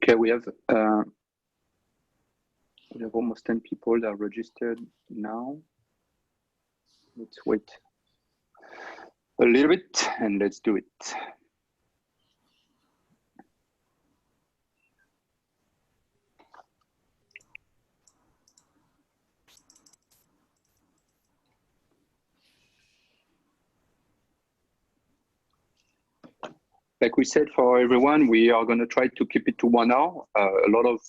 Okay, we have almost 10 people that are registered now. Let's wait a little bit and let's do it. Like we said, for everyone, we are going to try to keep it to 1 hour. A lot of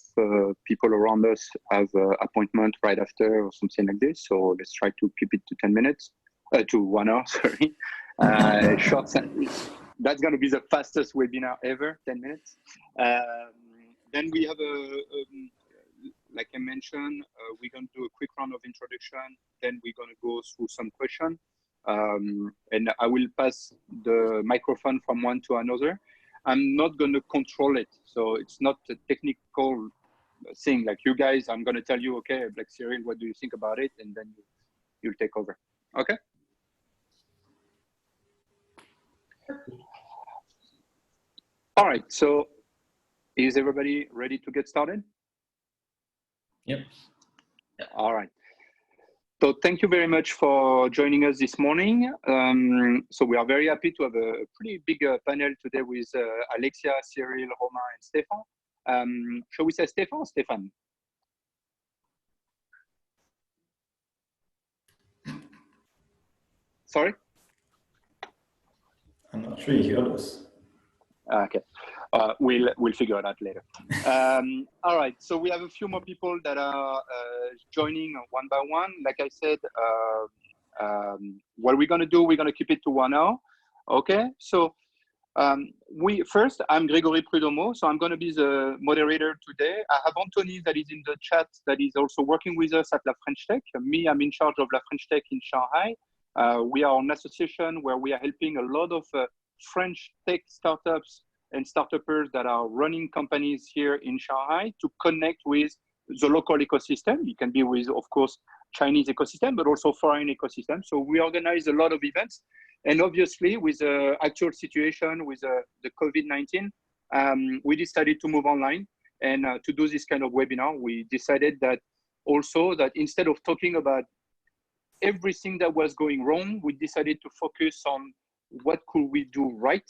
people around us have appointment right after or something like this. So let's try to keep it to 10 minutes, to 1 hour, sorry. Short, that's going to be the fastest webinar ever, 10 minutes. Then we have like I mentioned, we're going to do a quick round of introduction. Then we're going to go through some questions. And I will pass the microphone from one to another. I'm not going to control it. So it's not a technical thing like you guys. I'm going to tell you, okay, like Cyril, what do you think about it? And then you'll take over. Okay. All right. So is everybody ready to get started? Yep. All right. So thank you very much for joining us this morning. So we are very happy to have a pretty big panel today with Alexia, Cyril, Romain, and Stefan. Shall we say Stefan or Stefan? Sorry? I'm not sure you heard us. Okay. We'll figure it out later. All right, so we have a few more people that are joining one by one. Like I said, what we're going to do, we're going to keep it to 1 hour. Okay, so first, I'm Grégory Prudomo, so I'm going to be the moderator today. I have Anthony that is in the chat that is also working with us at La French Tech. Me, I'm in charge of La French Tech in Shanghai. We are an association where we are helping a lot of French tech startups and startuppers that are running companies here in Shanghai to connect with the local ecosystem. It can be with, of course, Chinese ecosystem, but also foreign ecosystem. So we organize a lot of events. And obviously, with the actual situation with the COVID-19, we decided to move online. And to do this kind of webinar, we decided that also that instead of talking about everything that was going wrong, we decided to focus on what could we do right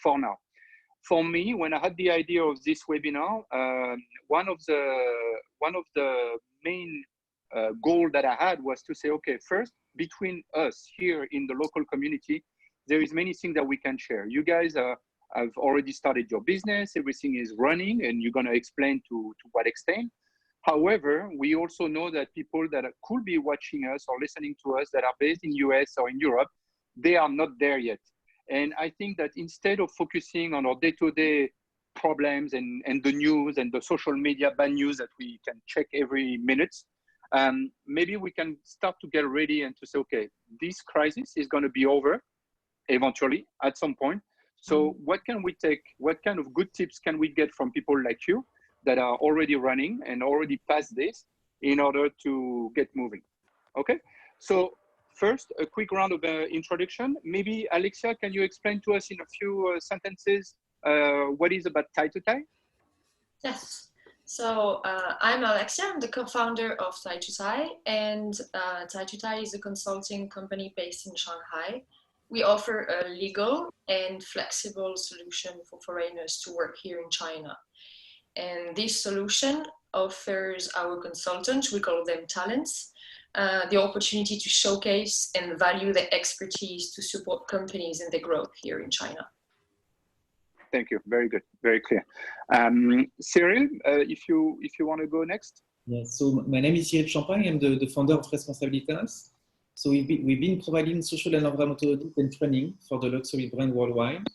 for now. For me, when I had the idea of this webinar, one of the main goal that I had was to say, okay, first, between us here in the local community, there is many things that we can share. You guys have already started your business, everything is running, and you're gonna explain to what extent. However, we also know that people that could be watching us or listening to us that are based in US or in Europe, they are not there yet. And I think that instead of focusing on our day-to-day problems and the news and the social media bad news that we can check every minute, maybe we can start to get ready and to say, okay, this crisis is going to be over eventually at some point. So what can we take? What kind of good tips can we get from people like you that are already running and already past this in order to get moving? Okay, so first, a quick round of introduction. Maybe Alexia, can you explain to us in a few sentences what is about Tai2Tai? Yes. So I'm Alexia. I'm the co-founder of Tai2Tai, and Tai2Tai is a consulting company based in Shanghai. We offer a legal and flexible solution for foreigners to work here in China. And this solution offers our consultants, we call them talents, the opportunity to showcase and value their expertise to support companies in their growth here in China. Thank you. Very good. Very clear. Cyril, if you want to go next. Yes. So my name is Cyril Champagne. I'm the founder of Responsabilitas. So we've been providing social and environmental audit and training for the luxury brand worldwide.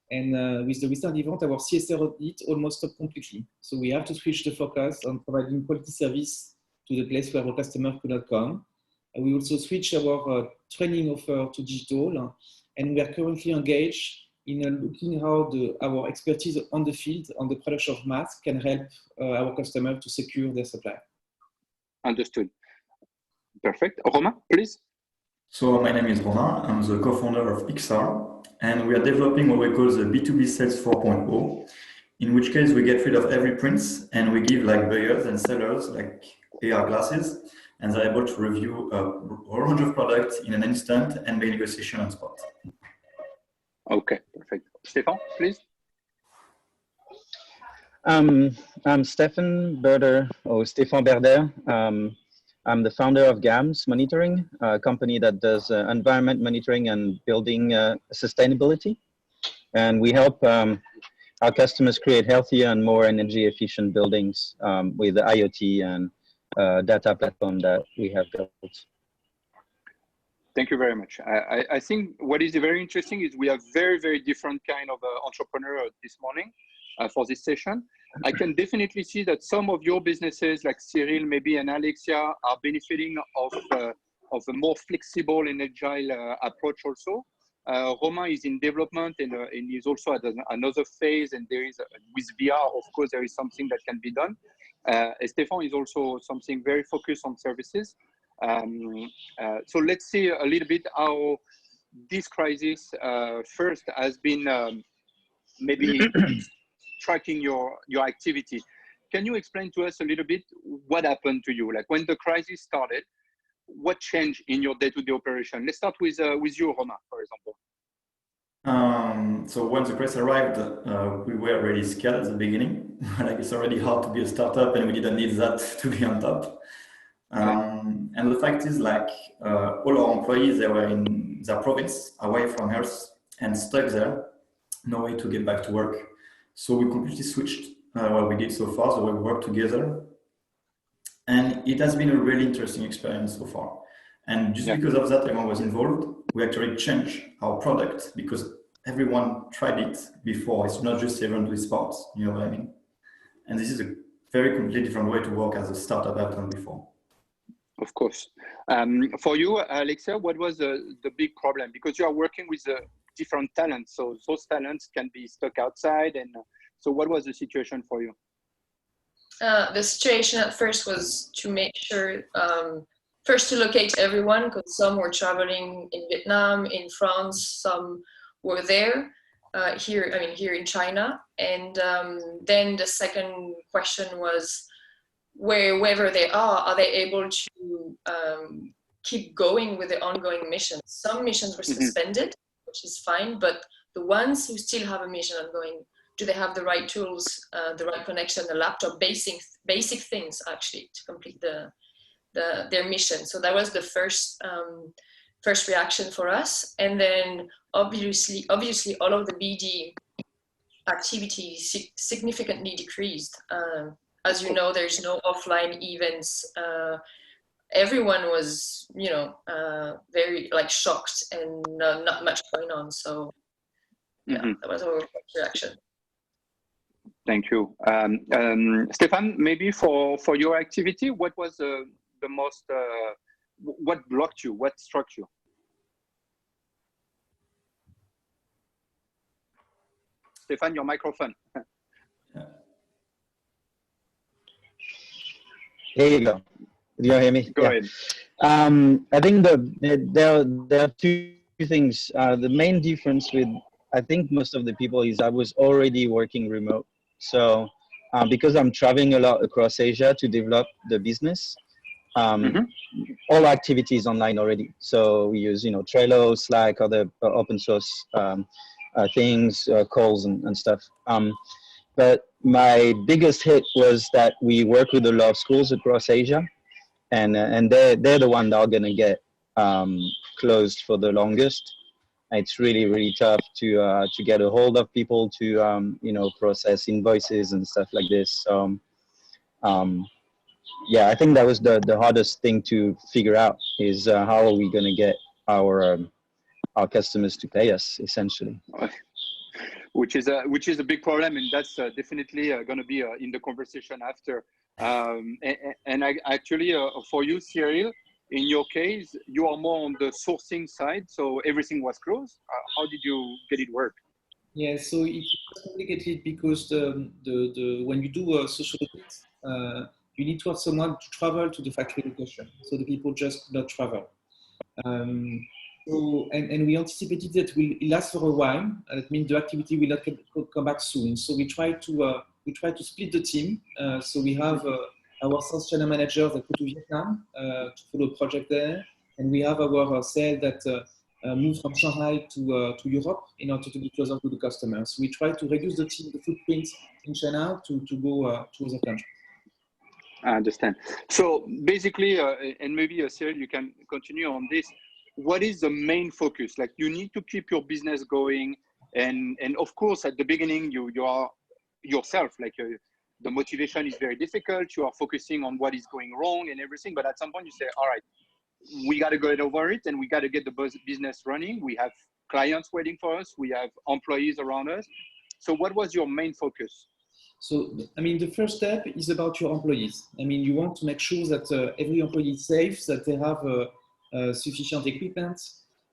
And with the recent event, our CSR audit almost stopped completely. So we have to switch the focus on providing quality service to the place where our customer could not come. And we also switch our training offer to digital. And we are currently engaged in looking how our expertise on the field, on the production of masks, can help our customer to secure their supply. Understood. Perfect. Romain, please. So my name is Romain. I'm the co-founder of XR, and we are developing what we call the B2B Sales 4.0. in which case we get rid of every print and we give like buyers and sellers like AR glasses, and they're able to review a whole range of products in an instant and make negotiation on spot. Okay, perfect. Stefan, please. I'm Stefan Berder, or Stefan Berder. I'm the founder of GAMS Monitoring, a company that does environment monitoring and building sustainability. And we help our customers create healthier and more energy efficient buildings with the IoT and data platform that we have built. Thank you very much. I think what is very interesting is we have very, very different kind of entrepreneur this morning for this session. I can definitely see that some of your businesses like Cyril, maybe, and Alexia are benefiting of a more flexible and agile approach also. Romain is in development and is also at another phase, and there is, with VR, of course, there is something that can be done. Stefan is also something very focused on services. So let's see a little bit how this crisis first has been maybe tracking your activity. Can you explain to us a little bit what happened to you? Like when the crisis started, what changed in your day-to-day operation? Let's start with you, Romain, for example. So when the crisis arrived, we were really scared at the beginning. Like it's already hard to be a startup, and we didn't need that to be on top. And the fact is, like all our employees, they were in their province, away from Earth, and stuck there, no way to get back to work. So we completely switched what we did so far, the way we work together. And it has been a really interesting experience so far. And just because of that, everyone was involved. We actually changed our product because everyone tried it before. It's not just everyone doing sports, you know what I mean? And this is a very completely different way to work as a startup I've done before. Of course. For you, Alexia, what was the big problem? Because you are working with different talents, so those talents can be stuck outside. And so what was the situation for you? The situation at first was to make sure, first to locate everyone, because some were traveling in Vietnam, in France, some were there, here in China. And then the second question was, wherever they are they able to keep going with the ongoing missions? Some missions were suspended, which is fine, but the ones who still have a mission ongoing, do they have the right tools, the right connection, the laptop, basic things actually to complete their mission? So that was the first reaction for us. And then obviously all of the BD activities significantly decreased. As you know, there's no offline events. Everyone was, very shocked and not much going on. So that was our first reaction. Thank you. Stefan, maybe for your activity, what was the most, what blocked you? What struck you? Stefan, your microphone. Here you go. Do you hear me? Go ahead. I think there are two things. The main difference with, I think, most of the people is I was already working remote. So because I'm traveling a lot across Asia to develop the business, all activities online already. So we use, Trello, Slack, other open source things, calls and stuff. But my biggest hit was that we work with a lot of schools across Asia, and they're the one that are gonna get closed for the longest. It's really, really tough to get a hold of people to process invoices and stuff like this. So yeah, I think that was the hardest thing to figure out is how are we gonna get our customers to pay us, essentially. Which is a big problem, and that's definitely going to be in the conversation after. And actually, for you, Cyril, in your case, you are more on the sourcing side, so everything was closed. How did you get it work? Yeah, so it was complicated because when you do social audits, you need to have someone to travel to the factory location. So the people just not travel. So, and we anticipated that will last for a while. That means the activity will not come back soon. So we try to split the team. So we have our sales channel manager that go to Vietnam to follow the project there, and we have our sales that move from Shanghai to Europe in order to be closer to the customers. We try to reduce the team, the footprint in China to go to other countries. I understand. So basically, and maybe Cyril, you can continue on this. What is the main focus? Like, you need to keep your business going, and of course at the beginning you are yourself, like the motivation is very difficult. You are focusing on what is going wrong and everything, but at some point you say, all right, we got to go over it and we got to get the business running. We have clients waiting for us, we have employees around us. So what was your main focus? So, I mean, the first step is about your employees. I mean, you want to make sure that every employee is safe, that they have sufficient equipment.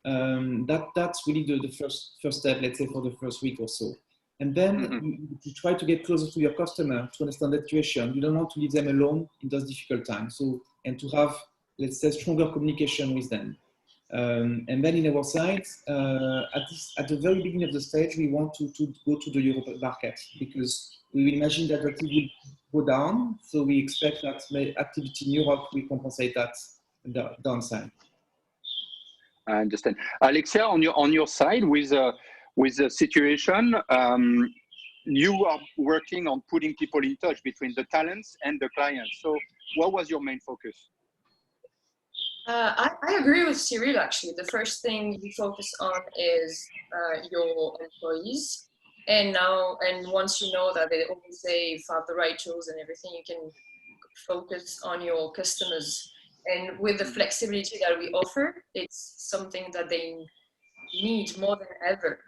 That's really the first step, let's say, for the first week or so. And then you try to get closer to your customer to understand the situation. You don't want to leave them alone in those difficult times. So, and to have, let's say, stronger communication with them. And then in our side, at the very beginning of the stage, we want to go to the European market, because we will imagine that the activity will go down. So we expect that activity in Europe will compensate that downside. I understand. Alexia, on your side with the situation, you are working on putting people in touch between the talents and the clients. So what was your main focus? I agree with Cyril, actually. The first thing you focus on is your employees. And once you know that they always say have the right tools and everything, you can focus on your customers. And with the flexibility that we offer, it's something that they need more than ever.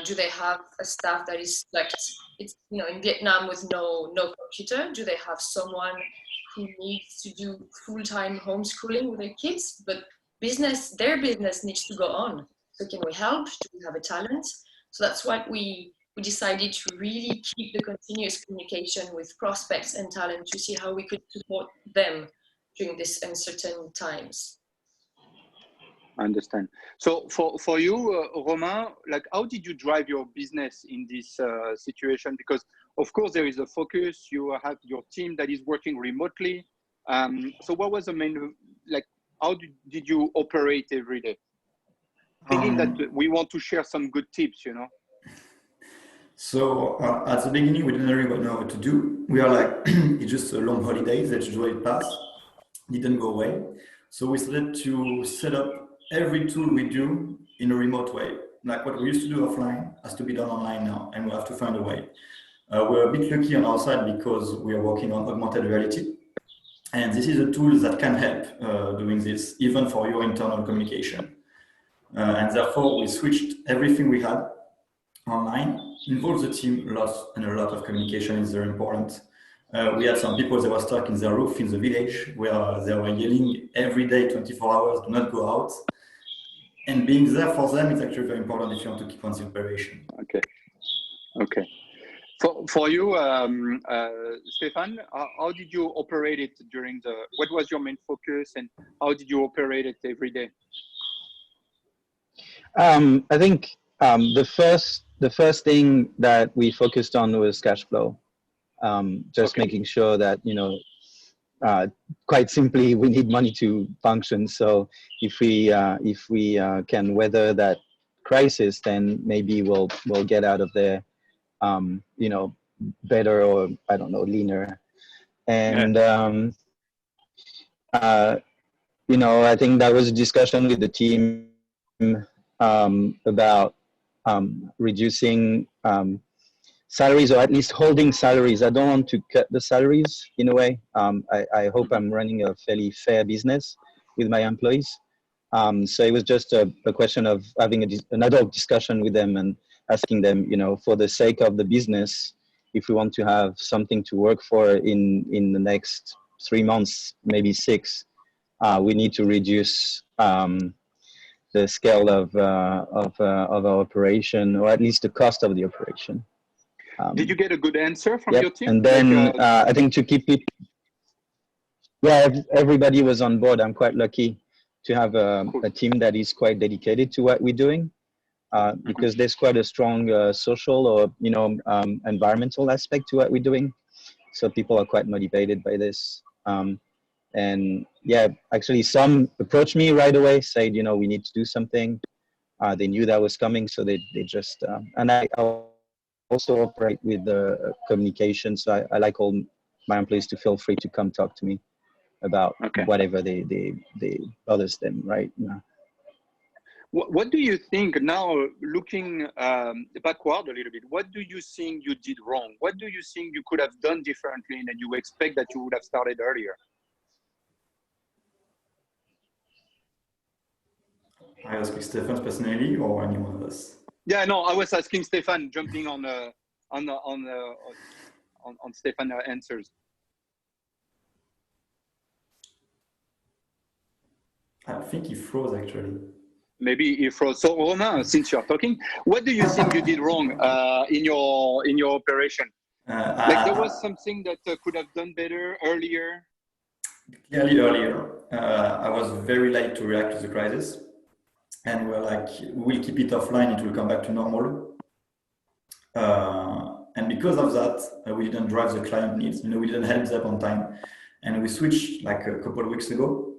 Do they have a staff that is like, it's, you know, in Vietnam with no computer? Do they have someone who needs to do full-time homeschooling with their kids? But their business needs to go on. So can we help? Do we have a talent? So that's what we decided to really keep the continuous communication with prospects and talent to see how we could support them during these uncertain times. I understand. So for you, Romain, like, how did you drive your business in this situation? Because of course there is a focus. You have your team that is working remotely. So what was the main, like, how did you operate every day? Thinking that we want to share some good tips, you know. So at the beginning, we didn't really know what to do. We are like, it's just a long holidays that usually pass, didn't go away. So we started to set up every tool we do in a remote way. Like what we used to do offline has to be done online now, and we have to find a way. We're a bit lucky on our side because we are working on augmented reality. And this is a tool that can help doing this, even for your internal communication. And therefore, we switched everything we had online, involves the team a lot, and a lot of communication is very important. We had some people that were stuck in their roof in the village where they were yelling every day, 24 hours, do not go out. And being there for them is actually very important if you want to keep on the operation. Okay. For you, Stéphane, how did you operate it during what was your main focus and how did you operate it every day? I think the first thing that we focused on was cash flow. Just making sure that, you know, quite simply, we need money to function. So if we can weather that crisis, then maybe we'll get out of there, you know, better, or I don't know, leaner. And you know, I think that was a discussion with the team about reducing salaries, or at least holding salaries. I don't want to cut the salaries in a way. I hope I'm running a fairly fair business with my employees. So it was just a question of having an adult discussion with them and asking them, you know, for the sake of the business, if we want to have something to work for in the next 3 months, maybe 6, we need to reduce the scale of our operation, or at least the cost of the operation. Did you get a good answer from your team? And then I think to keep it, everybody was on board. I'm quite lucky to have a team that is quite dedicated to what we're doing, because there's quite a strong social or environmental aspect to what we're doing. So people are quite motivated by this. And yeah, actually some approached me right away, said, we need to do something. They knew that was coming, so they just, and I also operate with the communication. So I like all my employees to feel free to come talk to me about whatever they bothers them, right? What do you think now, looking backward a little bit, what do you think you did wrong? What do you think you could have done differently and you expect that you would have started earlier? I ask Stefan personally or anyone of us? Yeah, no, I was asking Stefan, jumping on Stefan answers. I think he froze actually. Maybe he froze. So Romain, since you're talking, what do you think you did wrong in your operation? Like there was something that could have done better earlier? Clearly earlier, I was very late to react to the crisis. And we're like, we'll keep it offline, it will come back to normal. And because of that, we didn't drive the client needs, we didn't help them on time. And we switched like a couple of weeks ago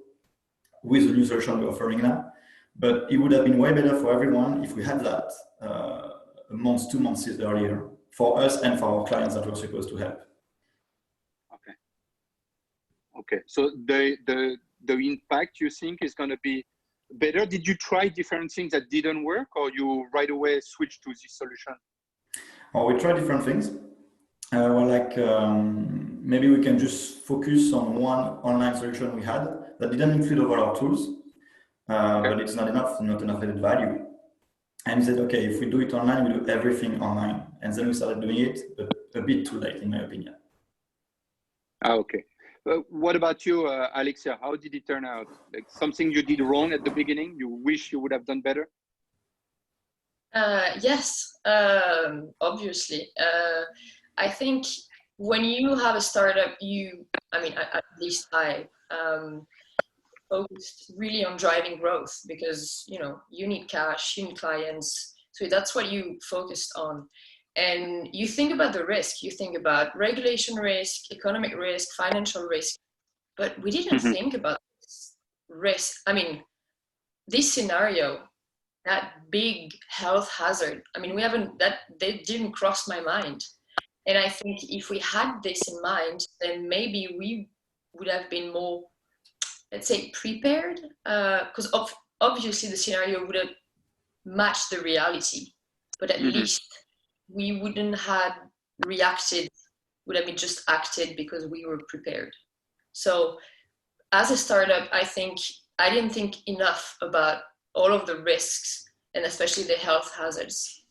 with the new solution we're offering now. But it would have been way better for everyone if we had that a month, 2 months earlier for us and for our clients that we're supposed to help. Okay. So the impact you think is going to be better? Did you try different things that didn't work, or you right away switched to this solution? Oh, we tried different things. Maybe we can just focus on one online solution we had that didn't include all our tools, but it's not enough added value. And we said, okay, if we do it online, we do everything online. And then we started doing it, but a bit too late, in my opinion. Okay. What about you, Alexia? How did it turn out? Like something you did wrong at the beginning, you wish you would have done better? Yes, obviously. I think when you have a startup, at least I focused really on driving growth because, you need cash, you need clients. So that's what you focused on. And you think about the risk, you think about regulation risk, economic risk, financial risk, but we didn't think about this risk. This scenario, that big health hazard, they didn't cross my mind. And I think if we had this in mind, then maybe we would have been more, let's say, prepared, because obviously the scenario would have matched the reality, but at least we wouldn't have reacted, just acted because we were prepared. So as a startup, I think I didn't think enough about all of the risks and especially the health hazards.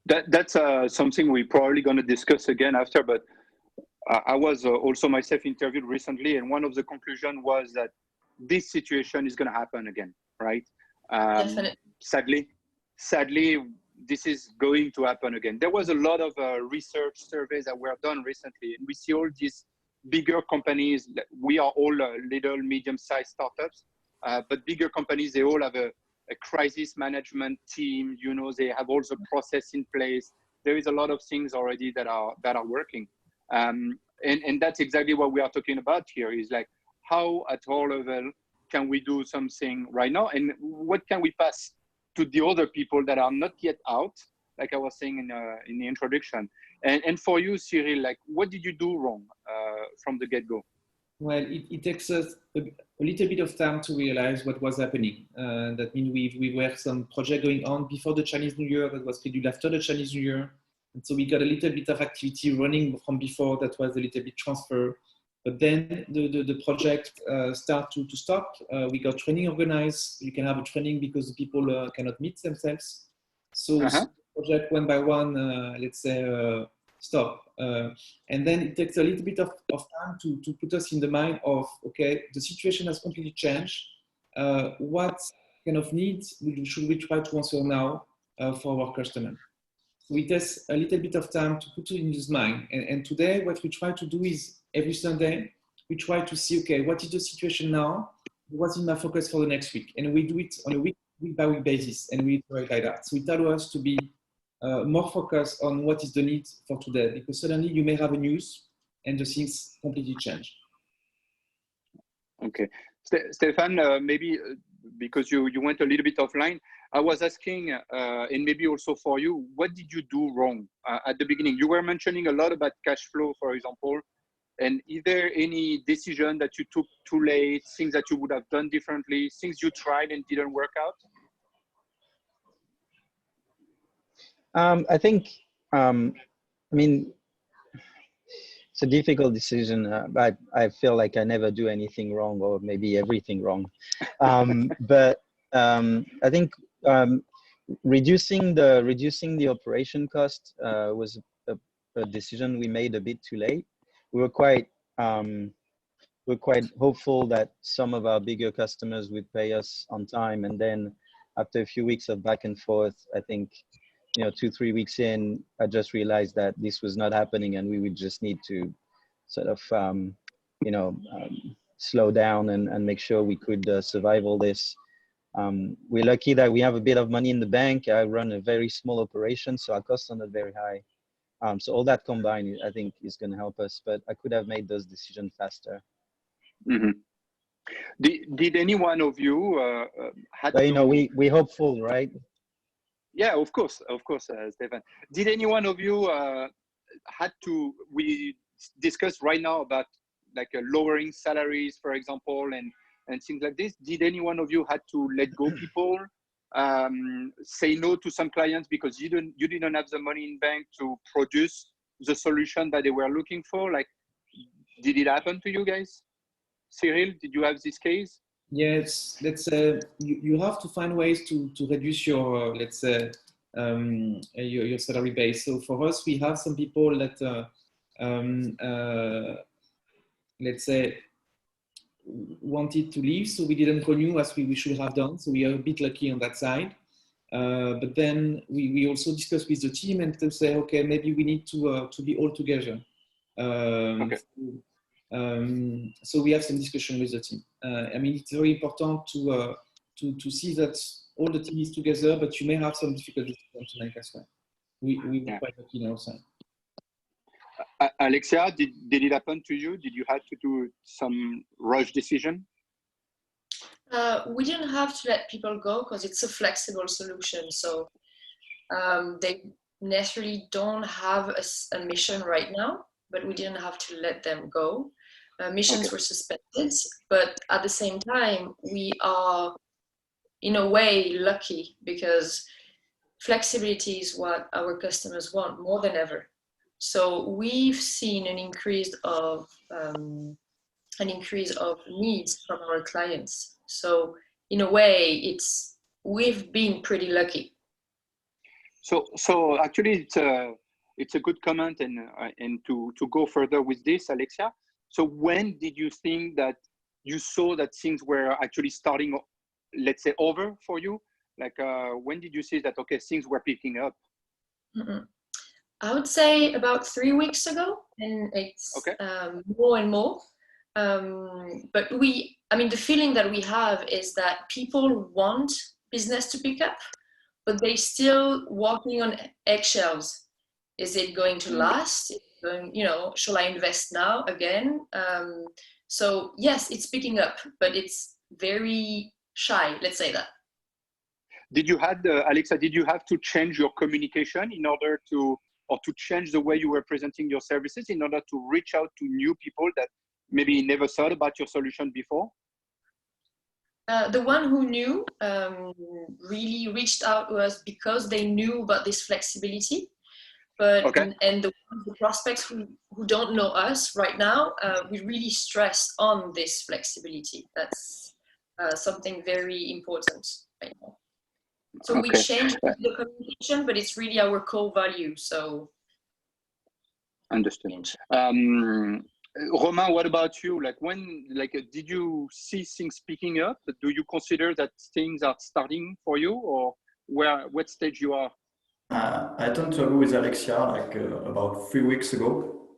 That's something we're probably going to discuss again after, but I was also myself interviewed recently, and one of the conclusions was that this situation is going to happen again, right? Definitely. Sadly, this is going to happen again. There was a lot of research surveys that were done recently, and we see all these bigger companies. We are all little, medium-sized startups, but bigger companies, they all have a crisis management team. They have all the process in place. There is a lot of things already that are working. And that's exactly what we are talking about here is like, how at all level can we do something right now? And what can we pass to the other people that are not yet out, like I was saying in the introduction. And for you, Cyril, like what did you do wrong from the get-go? Well, it takes us a little bit of time to realize what was happening. That means we were some project going on before the Chinese New Year that was scheduled after the Chinese New Year. And so we got a little bit of activity running from before that was a little bit transfer. But then the project start to stop. We got training organized. You can have a training because the people cannot meet themselves. So the project one by one, let's say, stop. And then it takes a little bit of time to put us in the mind of, okay, the situation has completely changed. What kind of needs should we try to answer now for our customer? So it takes a little bit of time to put it in his mind. And today, what we try to do is every Sunday, we try to see, okay, what is the situation now? what's in my focus for the next week, and we do it on a week by week basis, and we work like that. So it allows us to be more focused on what is the need for today, because suddenly you may have a news and the things completely change. Okay, Stefan, maybe because you went a little bit offline, I was asking, and maybe also for you, what did you do wrong at the beginning? You were mentioning a lot about cash flow, for example, and is there any decision that you took too late, things that you would have done differently, things you tried and didn't work out? I think, I mean, it's a difficult decision, but I feel like I never do anything wrong, or maybe everything wrong. But I think reducing the operation cost was a decision we made a bit too late. We were quite hopeful that some of our bigger customers would pay us on time, and then after a few weeks of back and forth, I think, 2-3 weeks in, I just realized that this was not happening, and we would just need to sort of, slow down and make sure we could survive all this. We're lucky that we have a bit of money in the bank. I run a very small operation, so our costs are not very high. So all that combined, I think, is going to help us, but I could have made those decisions faster. Mm-hmm. Did any one of you had but, to... we hopeful, right? Yeah, of course, Stefan. Did any one of you had to? We discussed right now about like lowering salaries, for example, and things like this. Did any one of you had to let go people, say no to some clients because you didn't have the money in bank to produce the solution that they were looking for? Like, did it happen to you guys? Cyril, did you have this case? Yes, let's say you have to find ways to reduce your let's say your salary base. So for us, we have some people that let's say wanted to leave, so we didn't renew as we should have done. So we are a bit lucky on that side. But then we also discussed with the team and to say, okay, maybe we need to be all together. Okay. So we have some discussion with the team. I mean, it's very important to see that all the team is together, but you may have some difficulties to make as well. We were quite lucky on our side. Alexia, did it happen to you? Did you have to do some rush decision? We didn't have to let people go because it's a flexible solution. So they necessarily don't have a mission right now, but we didn't have to let them go. Missions were suspended, but at the same time, we are in a way lucky because flexibility is what our customers want more than ever. So we've seen an increase of needs from our clients. So in a way, we've been pretty lucky. So actually, it's a good comment, and to go further with this, Alexia. So when did you think that you saw that things were actually starting, let's say, over for you? Like when did you see that, okay, things were picking up? Mm-hmm. I would say about 3 weeks ago, and it's more and more. But the feeling that we have is that people want business to pick up, but they still walking on eggshells. Is it going to last? Shall I invest now again? So yes, it's picking up, but it's very shy. Let's say that. Did you have Alexa? Did you have to change your communication in order to change the way you were presenting your services in order to reach out to new people that maybe never thought about your solution before? The one who knew really reached out to us because they knew about this flexibility. But and the prospects who don't know us right now, we really stress on this flexibility. That's something very important right now. So we changed the communication, but it's really our core value. So understood. Romain, what about you? Did you see things picking up? Do you consider that things are starting for you, or what stage you are? I tend to agree with Alexia. About 3 weeks ago,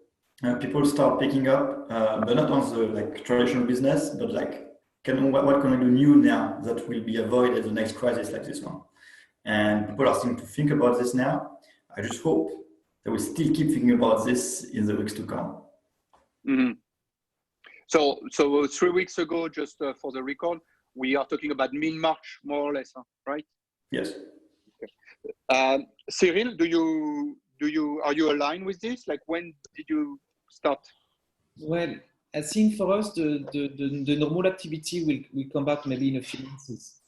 people start picking up, but not on the traditional business, but what can we do new now that will be avoided the next crisis like this one? And people are starting to think about this now. I just hope that we still keep thinking about this in the weeks to come. Mm-hmm. So 3 weeks ago, just for the record, we are talking about mid-March, more or less, right? Yes. Okay. Cyril, are you aligned with this? Like, when did you start? Well, I think for us, the normal activity will come back maybe in a few months.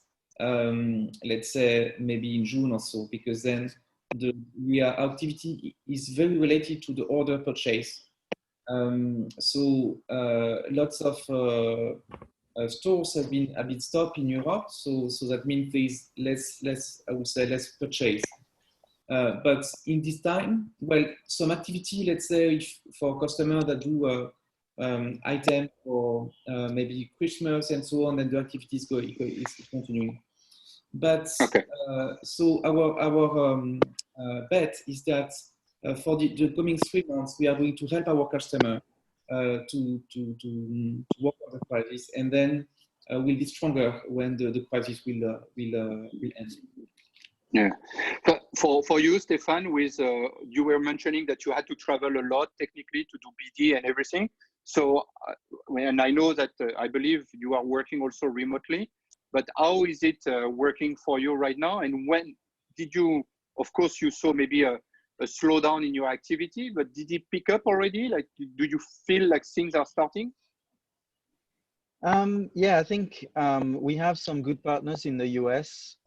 Let's say maybe in June or so, because then our activity is very related to the order purchase. So lots of stores have been stopped in Europe, so that means there's less I would say less purchase. But in this time, well, some activity, let's say, for customers that do items for maybe Christmas and so on, and the activity is continuing. But okay. So our bet is that for the coming 3 months, we are going to help our customer to work on the crisis, and then we'll be stronger when the crisis will end. Yeah. For you, Stéphane, with you were mentioning that you had to travel a lot technically to do BD and everything. So, and I know that I believe you are working also remotely, but how is it working for you right now? And when did you, of course, you saw maybe a slowdown in your activity, but did it pick up already? Like, do you feel like things are starting? Yeah, I think we have some good partners in the US.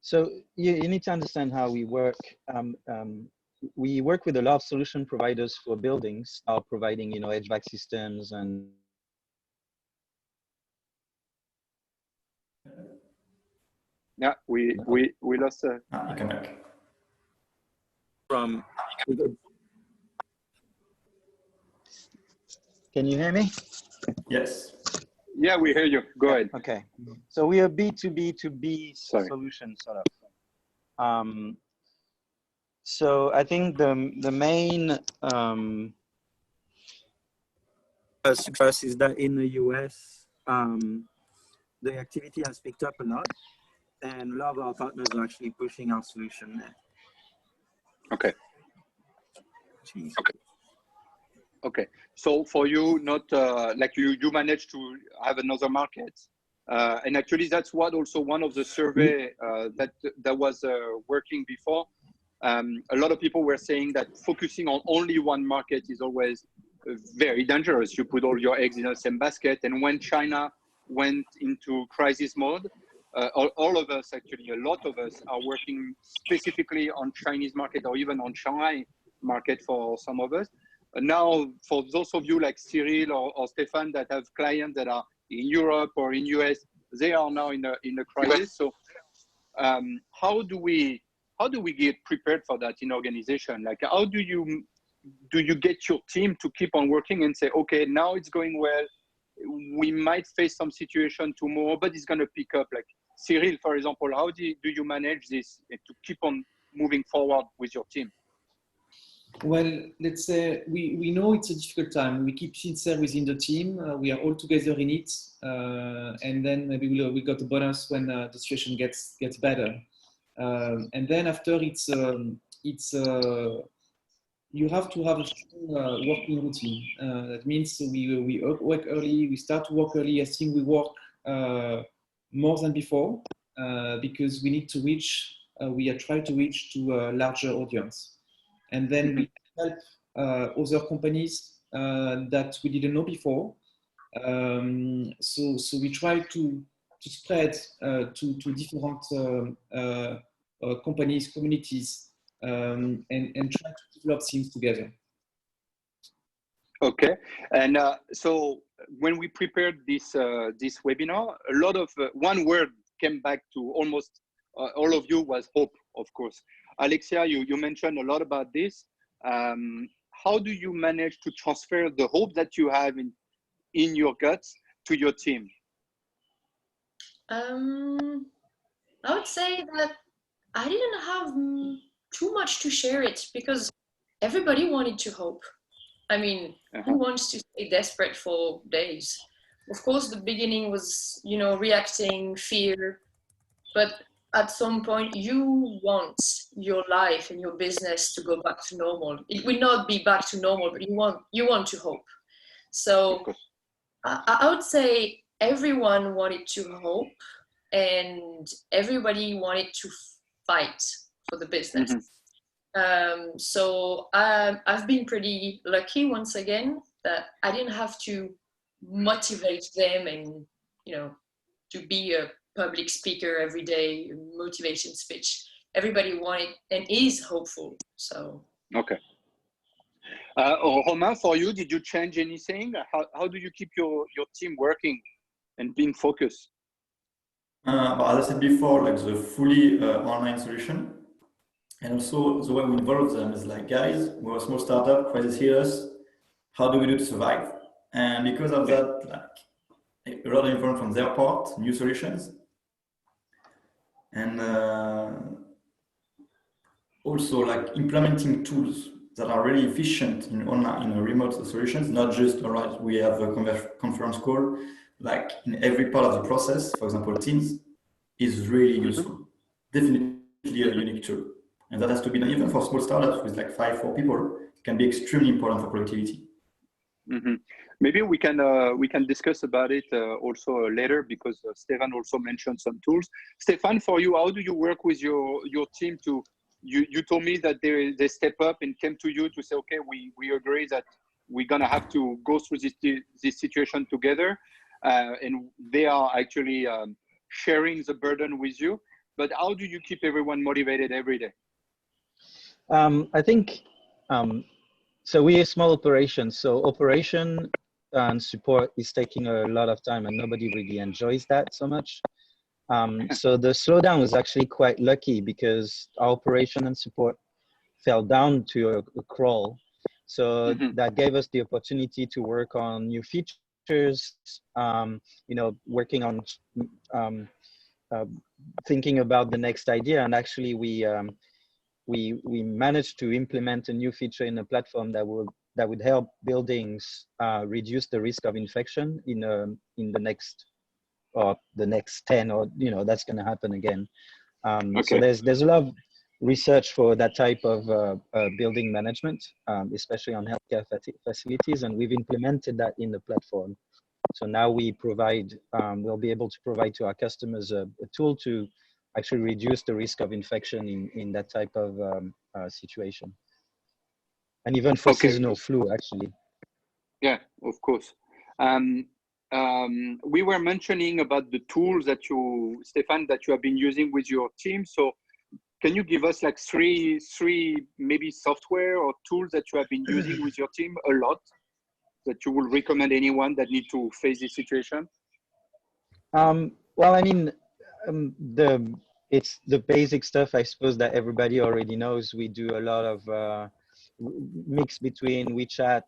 So you need to understand how we work. We work with a lot of solution providers for buildings, are providing, you know, HVAC systems and. Yeah, we lost. You come back. From. Can you hear me? Yes. Yeah, we hear you. Go ahead. Okay. So we are B2B2B solution sort of. So I think the main success is that in the US, the activity has picked up a lot, and a lot of our partners are actually pushing our solution there. Okay. Jeez. Okay. So for you, not like you managed to have another market, and actually that's what also one of the survey that was working before. A lot of people were saying that focusing on only one market is always very dangerous. You put all your eggs in the same basket, and when China went into crisis mode, all of us, actually, a lot of us are working specifically on Chinese market or even on Shanghai market for some of us. Now, for those of you like Cyril or Stéphane that have clients that are in Europe or in US, they are now in a crisis. So how do we get prepared for that in organization? Like, how do you get your team to keep on working and say, okay, now it's going well, we might face some situation tomorrow, but it's going to pick up? Like, Cyril, for example, how do you manage this to keep on moving forward with your team? Well, let's say we know it's a difficult time. We keep sincere within the team. We are all together in it, and then maybe we got a bonus when the situation gets better. And then after it's you have to have a strong working routine. That means we work early. We start to work early. I think we work more than before because we need to reach. We are trying to reach to a larger audience. And then we help other companies that we didn't know before. So we try to spread to different companies, communities, and try to develop things together. Okay, and so when we prepared this webinar, a lot of one word came back to almost all of you was hope, of course. Alexia, you mentioned a lot about this. How do you manage to transfer the hope that you have in your guts to your team? I would say that I didn't have too much to share it because everybody wanted to hope. I mean, who wants to stay desperate for days? of course, the beginning was, you know, reacting, fear, but at some point you want your life and your business to go back to normal. It will not be back to normal, but you want to hope. So I would say everyone wanted to hope, and everybody wanted to fight for the business. So I've been pretty lucky once again that I didn't have to motivate them and, you know, to be a public speaker every day, motivation speech. Everybody wanted and is hopeful. So okay. Romain, for you, did you change anything? How do you keep your team working and being focused? As I said before, like the fully online solution, and also the way we involve them is like, guys, we're a small startup, crisis hit us. How do we do to survive? And because of that, like a lot of involvement from their part, new solutions, and also like implementing tools that are really efficient in online, in remote solutions, not just, all right, we have a conference call, like in every part of the process, for example, Teams is really useful. Definitely a unique tool. And that has to be done even for small startups with like 4 people, it can be extremely important for productivity. Maybe we can discuss about it also later, because Stefan also mentioned some tools. Stefan, for you, how do you work with your team to, you told me that they step up and came to you to say, okay, we agree that we're gonna have to go through this situation together, and they are actually sharing the burden with you. But how do you keep everyone motivated every day? I think, so we're a small operation, so operation and support is taking a lot of time, and nobody really enjoys that so much. So the slowdown was actually quite lucky, because our operation and support fell down to a crawl. So that gave us the opportunity to work on new features, you know, working on thinking about the next idea. And actually we managed to implement a new feature in a platform that would help buildings reduce the risk of infection in the next 10, or, you know, that's going to happen again. So there's a lot of research for that type of building management, especially on healthcare facilities, and we've implemented that in the platform. So now we provide, we'll be able to provide to our customers a tool to actually reduce the risk of infection in that type of situation. And even for seasonal flu, actually. Yeah, of course. We were mentioning about the tools that Stefan, that you have been using with your team. So can you give us like three maybe software or tools that you have been using with your team a lot, that you will recommend anyone that need to face this situation? Well, I mean, it's the basic stuff, I suppose, that everybody already knows. We do a lot of mix between WeChat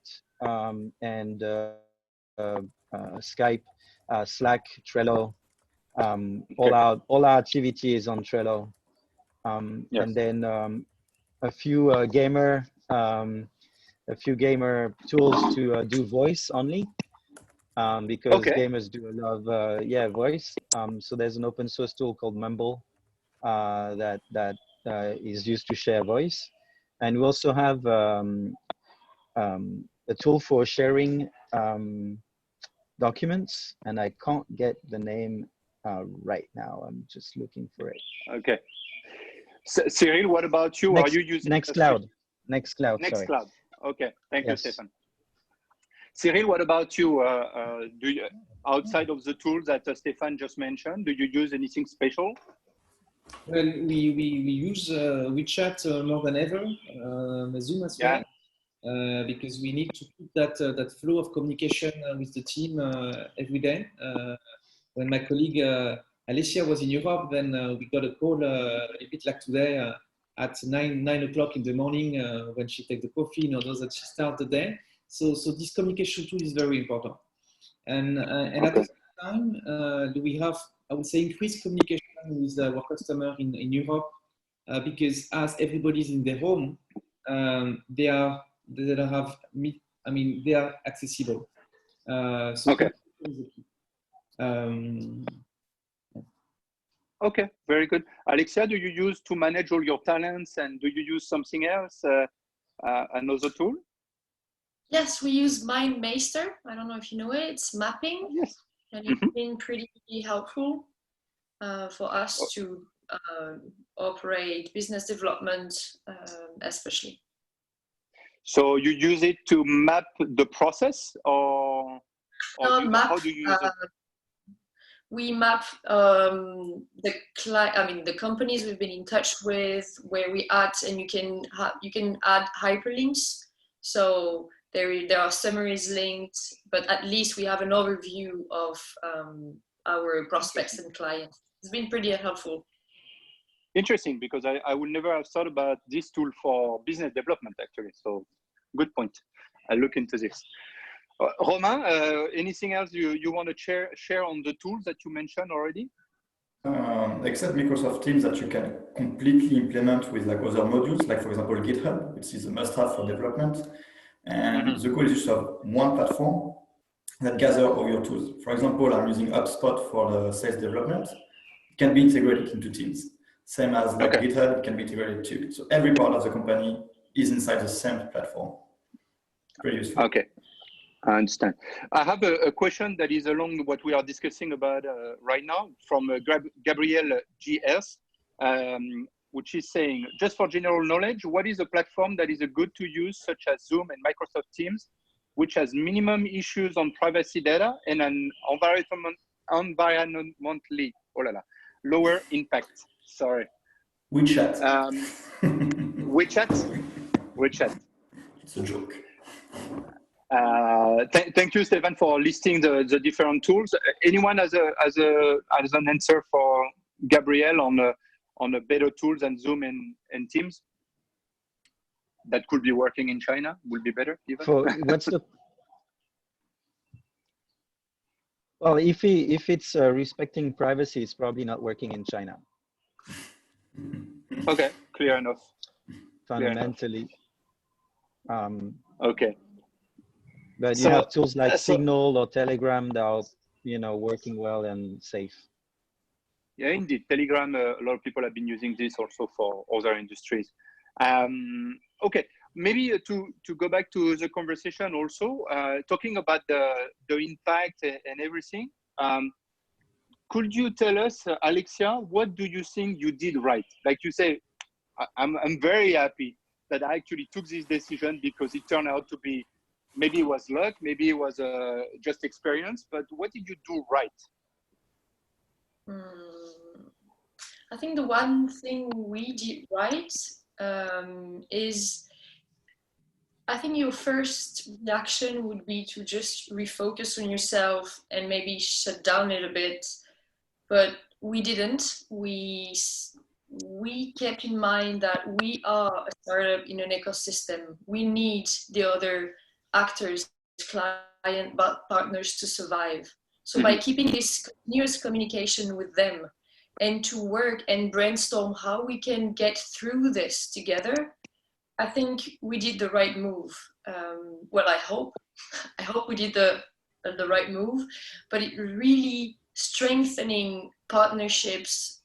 and Skype, Slack, Trello. All our activity is on Trello. And then a few gamer tools to do voice only, because gamers do a lot of voice. So there's an open source tool called Mumble that is used to share voice, and we also have a tool for sharing documents, and I can't get the name right now. I'm just looking for it. Okay. Cyril, what about you? Are you using Nextcloud? Nextcloud. Okay. Thank you, Stefan. Cyril, what about you? Do you, outside of the tools that Stefan just mentioned, do you use anything special? Well, we use WeChat more than ever, Zoom as well, because we need to keep that flow of communication with the team every day. When my colleague Alicia was in Europe, then we got a call a bit like today at 9 o'clock in the morning when she takes the coffee in order that she starts the day. So this communication tool is very important. And at the same time, we have, I would say, increased communication with our customer in Europe, because as everybody's in their home, they are accessible. Okay, very good. Alexia, do you use to manage all your talents, and do you use something else, another tool? Yes, we use MindMeister. I don't know if you know it. It's mapping, Yes. and it's been pretty helpful for us to operate business development, especially. So you use it to map the process, or how do you use it? We map the companies we've been in touch with, where we add, and you can add hyperlinks. So there are summaries linked, but at least we have an overview of our prospects and clients. It's been pretty helpful. Interesting, because I would never have thought about this tool for business development, actually. So good point. I'll look into this. Romain, anything else you want to share on the tools that you mentioned already? Except Microsoft Teams that you can completely implement with like other modules, like for example GitHub, which is a must-have for development. And the goal is just to have one platform that gathers all your tools. For example, I'm using HubSpot for the sales development. It can be integrated into Teams. Same as like GitHub, it can be integrated too. So every part of the company is inside the same platform. Pretty useful. Okay. I understand. I have a question that is along what we are discussing about right now from Gabrielle GS, which is saying, just for general knowledge, what is a platform that is good to use, such as Zoom and Microsoft Teams, which has minimum issues on privacy data and an environmentally lower impact? Sorry. WeChat. WeChat. It's a joke. Thank you, Stefan, for listing the different tools. Anyone has an answer for Gabrielle on a better tools than Zoom and Teams that could be working in China? Would be better even? Well, if it's respecting privacy, it's probably not working in China. Okay, clear enough. Fundamentally. Okay. But you have tools like Signal or Telegram that are, working well and safe. Yeah, indeed. Telegram, a lot of people have been using this also for other industries. Okay, maybe to go back to the conversation also, talking about the impact and everything. Could you tell us, Alexia, what do you think you did right? Like you say, I'm very happy that I actually took this decision because it turned out to be, maybe it was luck, maybe it was just experience, but what did you do right? I think the one thing we did right is, I think your first reaction would be to just refocus on yourself and maybe shut down a little bit, but we didn't. We kept in mind that we are a startup in an ecosystem. We need the other actors, client partners to survive. So by keeping this continuous communication with them and to work and brainstorm how we can get through this together, I think we did the right move. Well, I hope we did the right move, but it really strengthening partnerships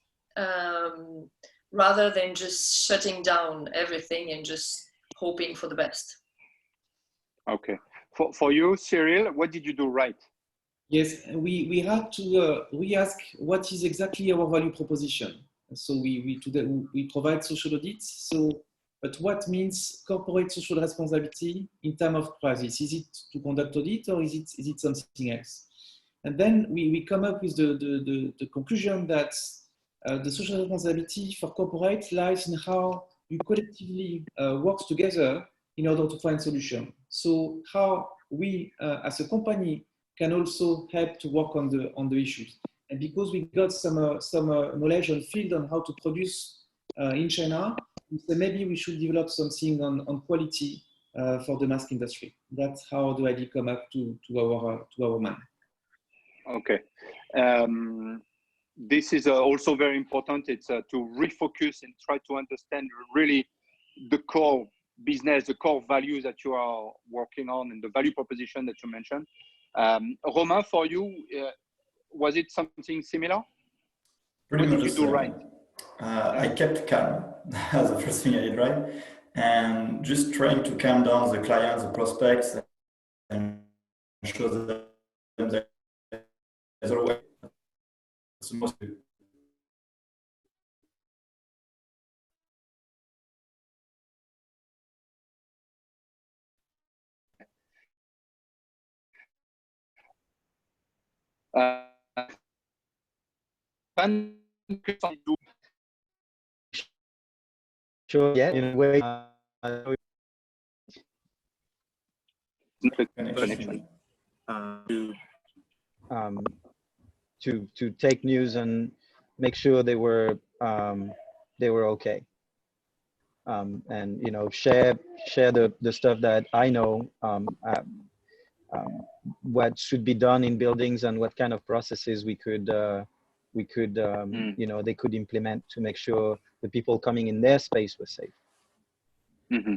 rather than just shutting down everything and just hoping for the best. Okay. For you, Cyril, what did you do right? Yes, we had to re-ask what is exactly our value proposition. So we provide social audits. But what means corporate social responsibility in terms of crisis? Is it to conduct audit or is it something else? And then we come up with the conclusion that the social responsibility for corporate lies in how you collectively work together in order to find solutions. So how we as a company can also help to work on the issues. And because we got some knowledge on field on how to produce in China, so maybe we should develop something on quality for the mask industry. That's how the idea come up to our mind. Okay. This is also very important. It's to refocus and try to understand really the core business, the core values that you are working on and the value proposition that you mentioned. Romain, for you, was it something similar? Pretty What much did you do right? I kept calm. That's the first thing I did right, and just trying to calm down the clients, the prospects, and show them that there's always the most. Sure, yeah, in a way. Connection. To take news and make sure they were okay, and you know, share the stuff that I know, what should be done in buildings and what kind of processes we could you know, they could implement to make sure the people coming in their space were safe. Mm-hmm.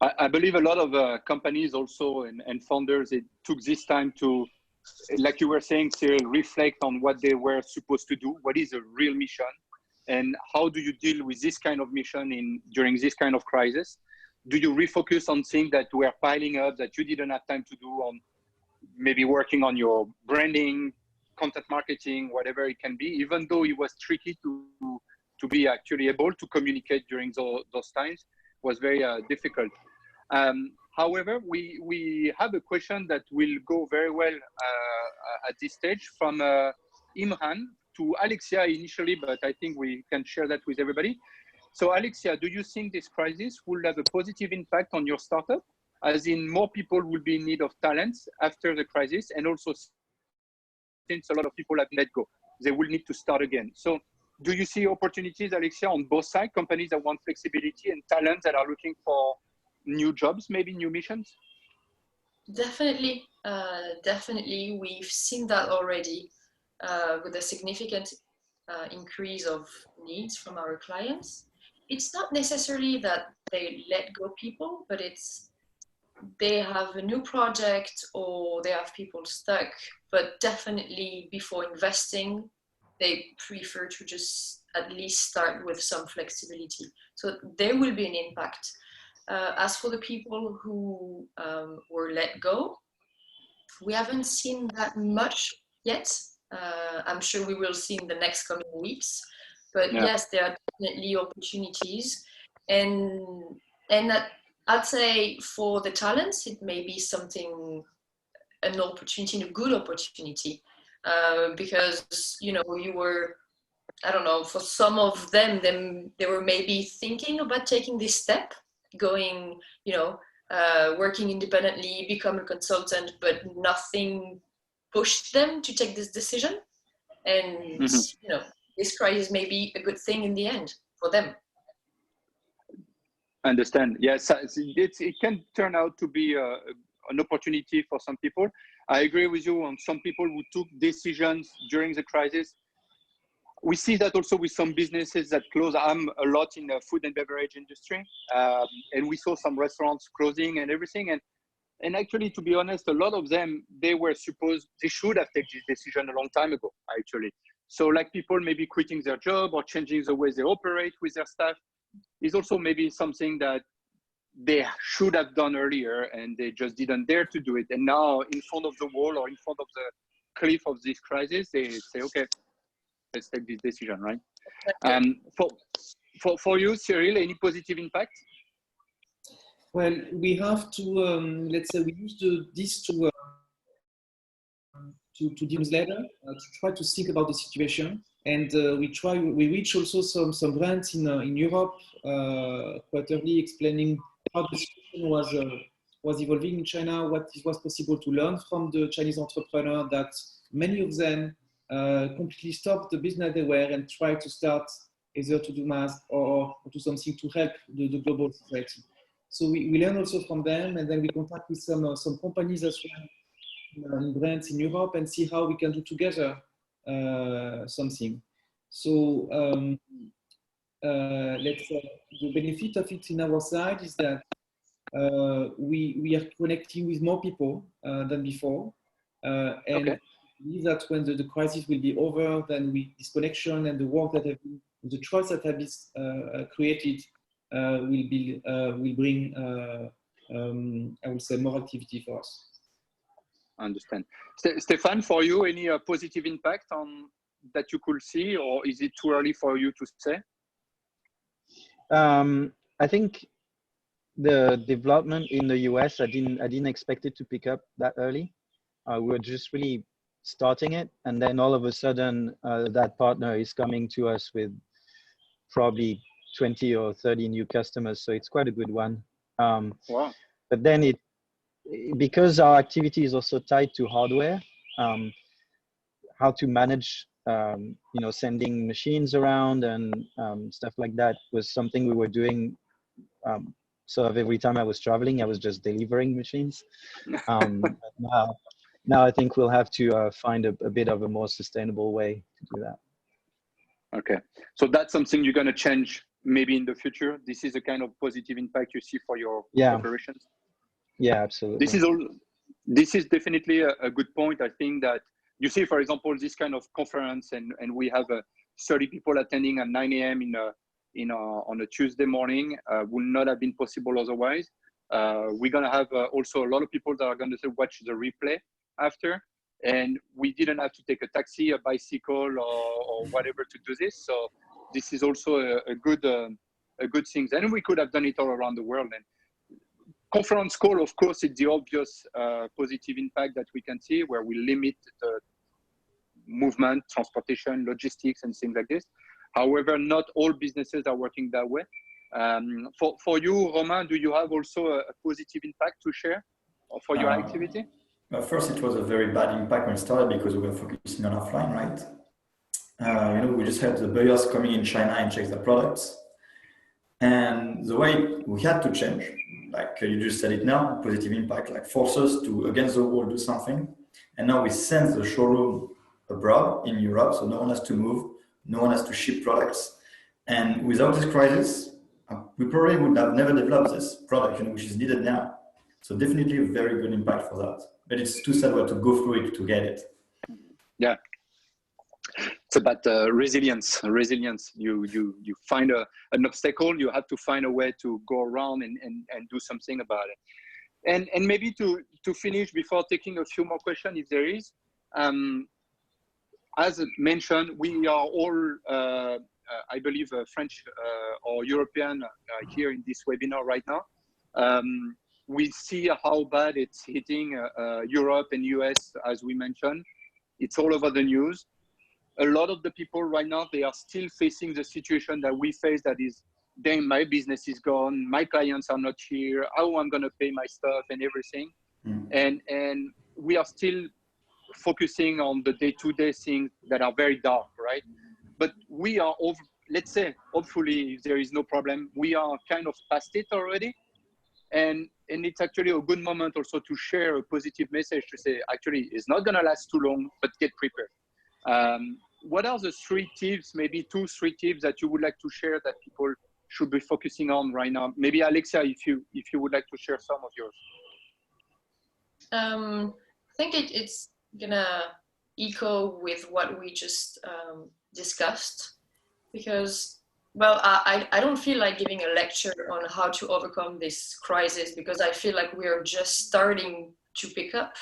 I believe a lot of companies also and founders, it took this time to, like you were saying, Cyril, reflect on what they were supposed to do. What is a real mission, and how do you deal with this kind of mission during this kind of crisis? Do you refocus on things that were piling up that you didn't have time to do, on maybe working on your branding, content marketing, whatever it can be, even though it was tricky to be actually able to communicate during those times, was very difficult. However, we have a question that will go very well at this stage from Imran to Alexia initially, but I think we can share that with everybody. So Alexia, do you think this crisis will have a positive impact on your startup? As in, more people will be in need of talents after the crisis, and also since a lot of people have let go, they will need to start again. So do you see opportunities, Alexia, on both sides, companies that want flexibility and talents that are looking for new jobs, maybe new missions? Definitely, definitely. We've seen that already with a significant increase of needs from our clients. It's not necessarily that they let go people, but it's they have a new project or they have people stuck, but definitely before investing, they prefer to just at least start with some flexibility. So there will be an impact. As for the people who were let go, we haven't seen that much yet. I'm sure we will see in the next coming weeks. But yes, there are definitely opportunities. And that, I'd say for the talents, it may be something, an opportunity, a good opportunity. Because, you know, you were, I don't know, for some of them, they were maybe thinking about taking this step, going, you know, working independently, become a consultant, but nothing pushed them to take this decision. And, you know, this crisis may be a good thing in the end for them. I understand. Yes, it can turn out to be an opportunity for some people. I agree with you on some people who took decisions during the crisis. We see that also with some businesses that close. I'm a lot in the food and beverage industry, and we saw some restaurants closing and everything. And actually, to be honest, a lot of them, they should have taken this decision a long time ago, actually. So like people maybe quitting their job or changing the way they operate with their staff is also maybe something that they should have done earlier and they just didn't dare to do it. And now in front of the wall or in front of the cliff of this crisis, they say, okay, let's take this decision, right? For you, Cyril, any positive impact? Well, we have to, let's say we use this to newsletter to try to think about the situation. And we reach also some brands in Europe quite early, explaining how the situation was evolving in China, what was possible to learn from the Chinese entrepreneur, that many of them completely stopped the business they were and tried to start either to do masks or do something to help the global society. So we learn also from them, and then we contact with some companies as well, brands in Europe, and see how we can do together something. So let's say the benefit of it in our side is that we are connecting with more people than before, and believe that when the crisis will be over, then this connection and the work that have been, the trust that have been created will bring, I would say, more activity for us. I understand. Stéphane, for you, any positive impact on that you could see, or is it too early for you to say? I think the development in the US, I didn't expect it to pick up that early. We were just really starting it, and then all of a sudden, that partner is coming to us with probably 20 or 30 new customers. So it's quite a good one. Wow. But then because our activity is also tied to hardware, how to manage, sending machines around and stuff like that was something we were doing. Sort of every time I was traveling, I was just delivering machines. Now I think we'll have to find a bit of a more sustainable way to do that. Okay. So that's something you're going to change maybe in the future. This is a kind of positive impact you see for your operations. Yeah, absolutely. This is definitely a good point. I think that you see, for example, this kind of conference, and we have 30 people attending at 9 a.m. on a Tuesday morning, would not have been possible otherwise. We're going to have also a lot of people that are going to watch the replay after, and we didn't have to take a taxi, a bicycle, or whatever to do this. So this is also a good thing. And we could have done it all around the world. And conference call, of course, it's the obvious positive impact that we can see, where we limit the movement, transportation, logistics, and things like this. However, not all businesses are working that way. For you, Romain, do you have also a positive impact to share for your activity? First, it was a very bad impact when it started because we were focusing on offline, right? We just had the buyers coming in China and check the products. And the way we had to change, like you just said it now, positive impact, like force us to, against the wall, do something. And now we send the showroom abroad in Europe, so no one has to move, no one has to ship products. And without this crisis, we probably would have never developed this product, which is needed now. So definitely a very good impact for that. But it's too sad we have to go through it to get it. Yeah. It's about resilience. You find an obstacle, you have to find a way to go around and do something about it. And maybe to finish before taking a few more questions, if there is, as mentioned, we are all, I believe, French or European here in this webinar right now. We see how bad it's hitting Europe and US, as we mentioned. It's all over the news. A lot of the people right now, they are still facing the situation that we face, that is, dang, my business is gone, my clients are not here, how I'm going to pay my stuff and everything. And we are still focusing on the day-to-day things that are very dark, right? But we are over, let's say, hopefully, if there is no problem, we are kind of past it already. And it's actually a good moment also to share a positive message to say, actually, it's not going to last too long, but get prepared. What are the 3 tips, maybe 2-3 tips that you would like to share that people should be focusing on right now? Maybe Alexia, if you would like to share some of yours. I think it's gonna echo with what we just discussed, because, well, I don't feel like giving a lecture on how to overcome this crisis, because I feel like we are just starting to pick up.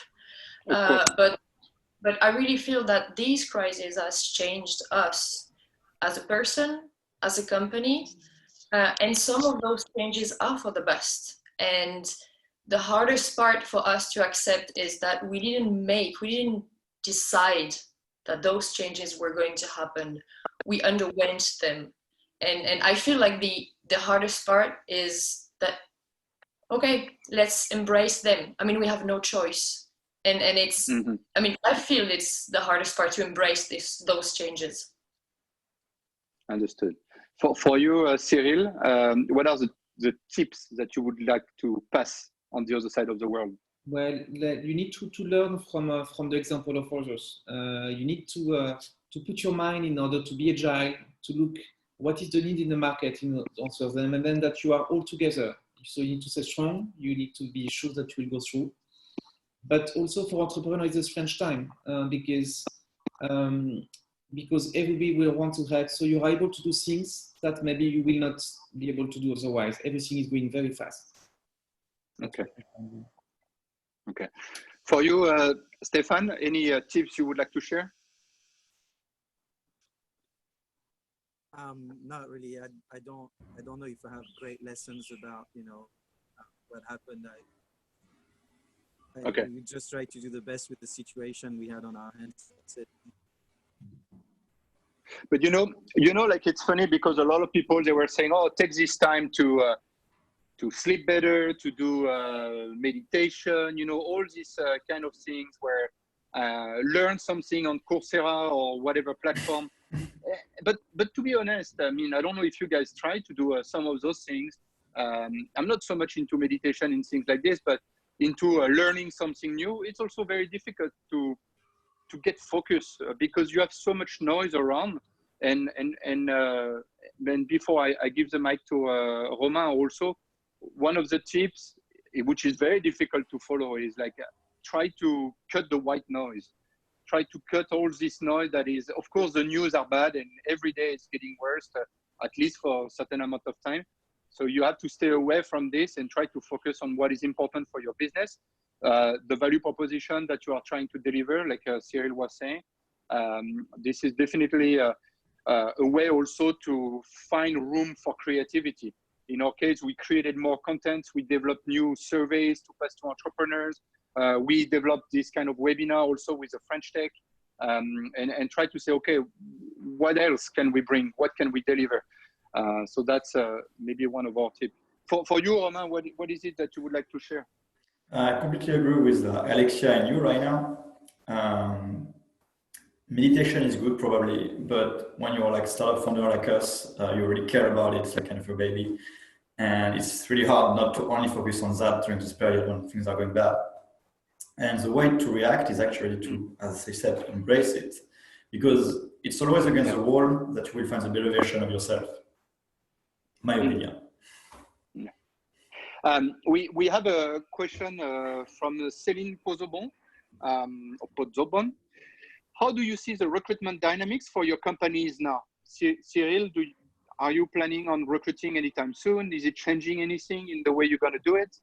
But I really feel that these crises has changed us as a person, as a company, and some of those changes are for the best. And the hardest part for us to accept is that we didn't decide that those changes were going to happen. We underwent them. And I feel like the hardest part is that, okay, let's embrace them. I mean, we have no choice. And it's, I mean, I feel it's the hardest part to embrace those changes. Understood. For you, Cyril, what are the tips that you would like to pass on the other side of the world? Well, you need to learn from the example of others. You need to put your mind in order to be agile, to look what is the need in the market, answer them, and then that you are all together. So you need to stay strong. You need to be sure that you will go through. but also for entrepreneurs, it's French time because everybody will want to help. So you're able to do things that maybe you will not be able to do otherwise. Everything is going very fast. Okay. Okay. For you, Stefan, any tips you would like to share? Not really. I don't know if I have great lessons about what happened. Okay. We just try to do the best with the situation we had on our hands. That's it. But like it's funny because a lot of people, they were saying, oh, take this time to sleep better, to do meditation, all these kind of things where learn something on Coursera or whatever platform. But to be honest, I mean, I don't know if you guys try to do some of those things. I'm not so much into meditation and things like this, but into learning something new. It's also very difficult to get focused because you have so much noise around. And then before I give the mic to Romain also, one of the tips, which is very difficult to follow, is like try to cut the white noise. Try to cut all this noise that is, of course, the news are bad and every day it's getting worse, at least for a certain amount of time. So you have to stay away from this and try to focus on what is important for your business. The value proposition that you are trying to deliver, like Cyril was saying, this is definitely a way also to find room for creativity. In our case, we created more content, we developed new surveys to pass to entrepreneurs. We developed this kind of webinar also with the French Tech and try to say, okay, what else can we bring? What can we deliver? So that's maybe one of our tips. For you, Romain, what is it that you would like to share? I completely agree with Alexia and you right now. Meditation is good probably, but when you're like startup founder like us, you really care about it. It's like kind of your baby. And it's really hard not to only focus on that during this period when things are going bad. And the way to react is actually to, as I said, embrace it. Because it's always against the wall that you will find the better version of yourself. My opinion. We have a question from Céline Pozobon. How do you see the recruitment dynamics for your companies now? Cyril, are you planning on recruiting anytime soon? Is it changing anything in the way you're going to do it?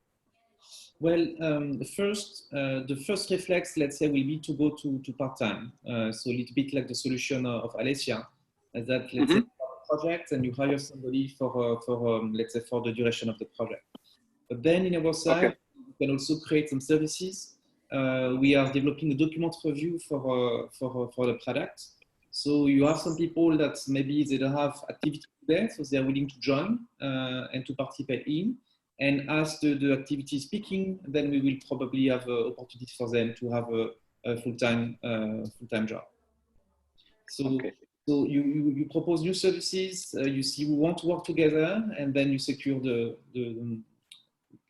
Well, the first reflex, let's say, will be to go to part-time. So a little bit like the solution of Alessia, that let's say project and you hire somebody for let's say for the duration of the project. But then in our side, we can also create some services. We are developing a document review for the product. So you have some people that maybe they don't have activity today, so they are willing to join and to participate in. And as the activity is peaking, then we will probably have opportunities for them to have a full-time job. So, so you propose new services, you see we want to work together, and then you secure the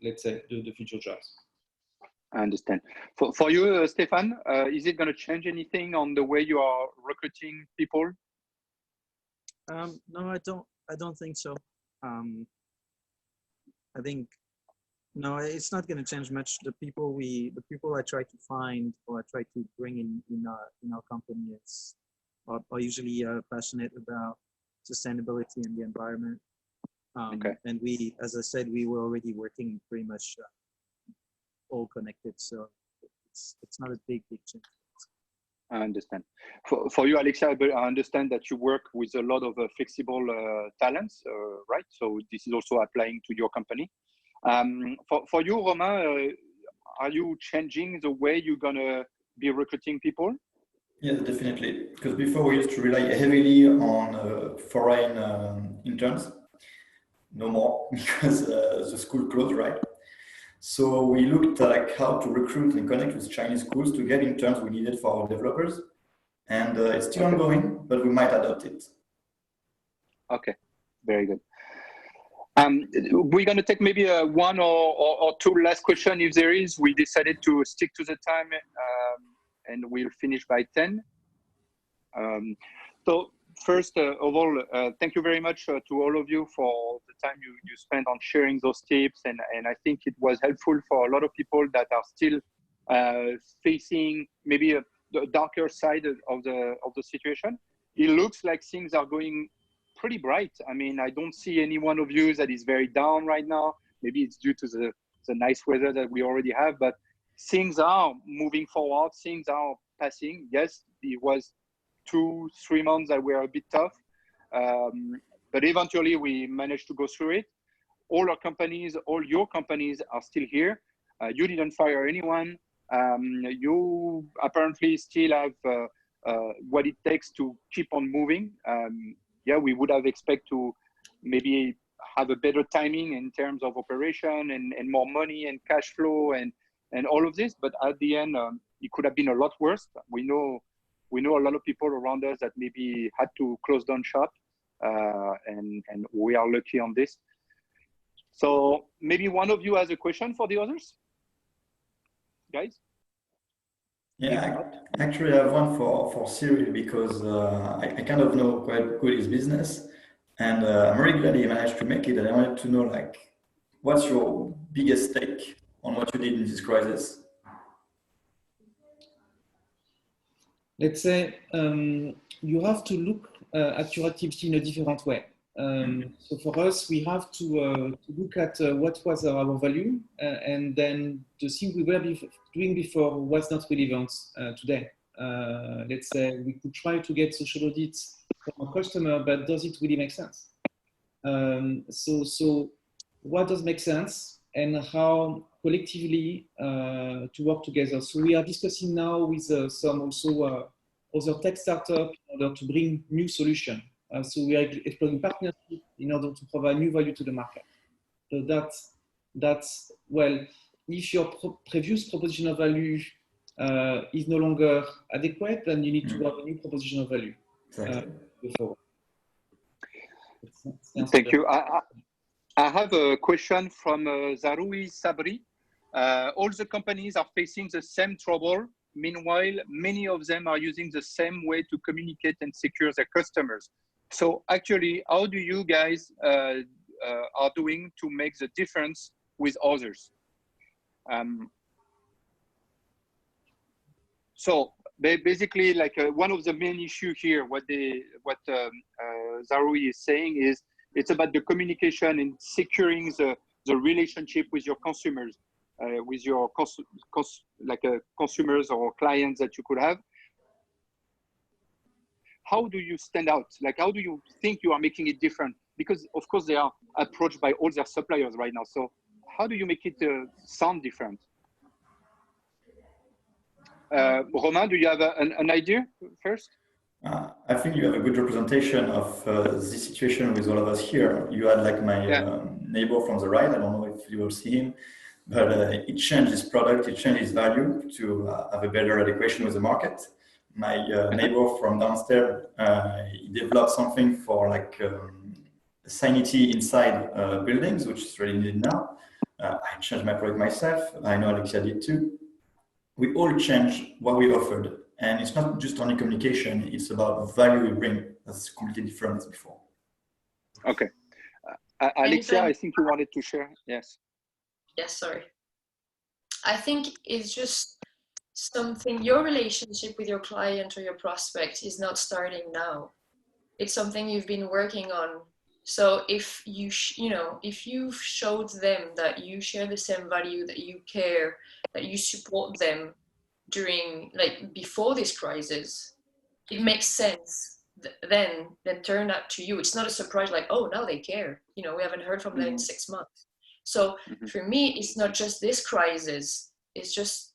let's say the future jobs. I understand. For you, Stefan, is it going to change anything on the way you are recruiting people? No, I don't think so. I think no, it's not going to change much. The people I try to find or I try to bring in our company are usually passionate about sustainability and the environment. And we, as I said, we were already working pretty much all connected, so it's not a big change. I understand. For you, Alexia, I understand that you work with a lot of flexible talents, right? So this is also applying to your company. For you, Romain, are you changing the way you're gonna be recruiting people? Yeah, definitely. Because before we used to rely heavily on foreign interns. No more, because the school closed, right? So we looked at like how to recruit and connect with Chinese schools to get interns we needed for our developers. And it's still ongoing, but we might adopt it. Okay, very good. We're going to take maybe one or two last questions if there is. We decided to stick to the time and we'll finish by 10. So first of all, thank you very much to all of you for the time you spent on sharing those tips. And I think it was helpful for a lot of people that are still facing maybe the darker side of the situation. It looks like things are going pretty bright. I mean, I don't see any one of you that is very down right now. Maybe it's due to the nice weather that we already have, but things are moving forward. Things are passing. Yes, it was 2-3 months that were a bit tough, but eventually we managed to go through it. All our companies, all your companies are still here. You didn't fire anyone. You apparently still have what it takes to keep on moving. Yeah, we would have expected to maybe have a better timing in terms of operation and more money and cash flow and all of this. But at the end, it could have been a lot worse. We know a lot of people around us that maybe had to close down shop, and we are lucky on this. So maybe one of you has a question for the others, guys? Yeah, actually, I have one for Cyril because I kind of know quite good his business, and I'm really glad he managed to make it. And I wanted to know, like, what's your biggest take on what you did in this crisis? Let's say you have to look at your activity in a different way. So for us, we have to look at what was our value, and then the thing we were doing before was not relevant today. Let's say we could try to get social audits from a customer, but does it really make sense? So what does make sense, and how collectively to work together? So we are discussing now with some also other tech startups in order to bring new solutions. So we are exploring partnership in order to provide new value to the market. So that's well, if your previous proposition of value is no longer adequate, then you need to have a new proposition of value. Before. Thank you. I have a question from Zaroui Sabri. All the companies are facing the same trouble. Meanwhile, many of them are using the same way to communicate and secure their customers. So actually, how do you guys are doing to make the difference with others? So basically, like one of the main issue here, what Zaroui is saying is it's about the communication and securing the relationship with your consumers, with your consumers or clients that you could have. How do you stand out? Like, how do you think you are making it different? Because of course they are approached by all their suppliers right now. So how do you make it sound different? Romain, do you have an idea first? I think you have a good representation of this situation with all of us here. You had like my neighbor from the right. I don't know if you will see him, but it changed his product, it changed his value to have a better adequation with the market. My neighbor from downstairs, he developed something for like sanity inside buildings, which is really needed now. I changed my product myself. I know Alexia did too. We all changed what we offered. And it's not just only communication, it's about value we bring that's completely different as before. Okay. Alexia, I think you wanted to share. Yes. Yes, sorry. I think it's just something, your relationship with your client or your prospect is not starting now. It's something you've been working on. So if if you've showed them that you share the same value, that you care, that you support them during, like, before this crisis, it makes sense then turn that to you. It's not a surprise, like, oh, now they care. We haven't heard from them in 6 months. So for me, it's not just this crisis. It's just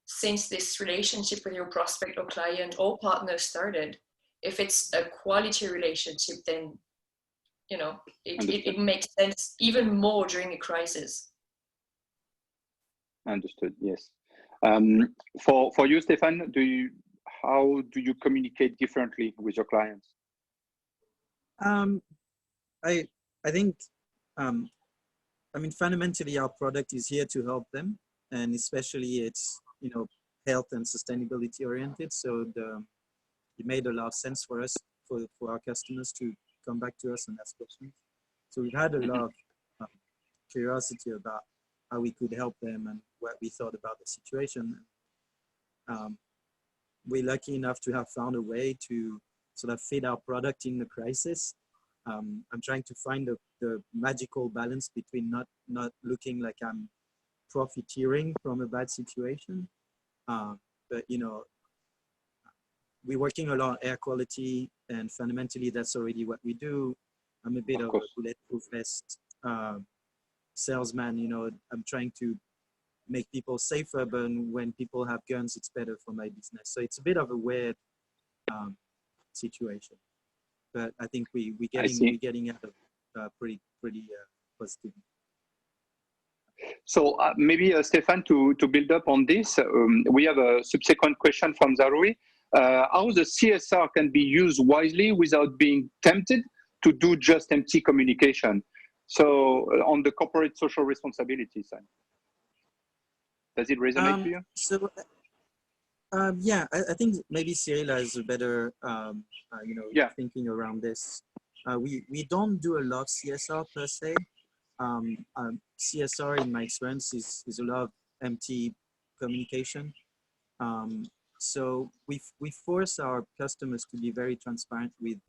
since this relationship with your prospect or client or partner started, if it's a quality relationship, then, it makes sense even more during a crisis. Understood. Yes. For you, Stéphane, how do you communicate differently with your clients? I think fundamentally our product is here to help them, and especially it's health and sustainability oriented. So it made a lot of sense for us, for our customers to come back to us and ask questions. So we've had a lot of curiosity about how we could help them and what we thought about the situation. We're lucky enough to have found a way to sort of fit our product in the crisis. I'm trying to find the magical balance between not looking like I'm profiteering from a bad situation, but you know, we're working a lot on air quality, and fundamentally that's already what we do. I'm a bit of a bulletproof vest salesman. You know, I'm trying to make people safer, but when people have guns, it's better for my business. So it's a bit of a weird situation, but I think we're getting out of pretty positive. So maybe Stefan, to build up on this, we have a subsequent question from Zarui. How the CSR can be used wisely without being tempted to do just empty communication? So on the corporate social responsibility side, does it resonate to you? So yeah, I think maybe Cyril has a better thinking around this. We don't do a lot of CSR per se. CSR, in my experience, is a lot of empty communication. So we force our customers to be very transparent with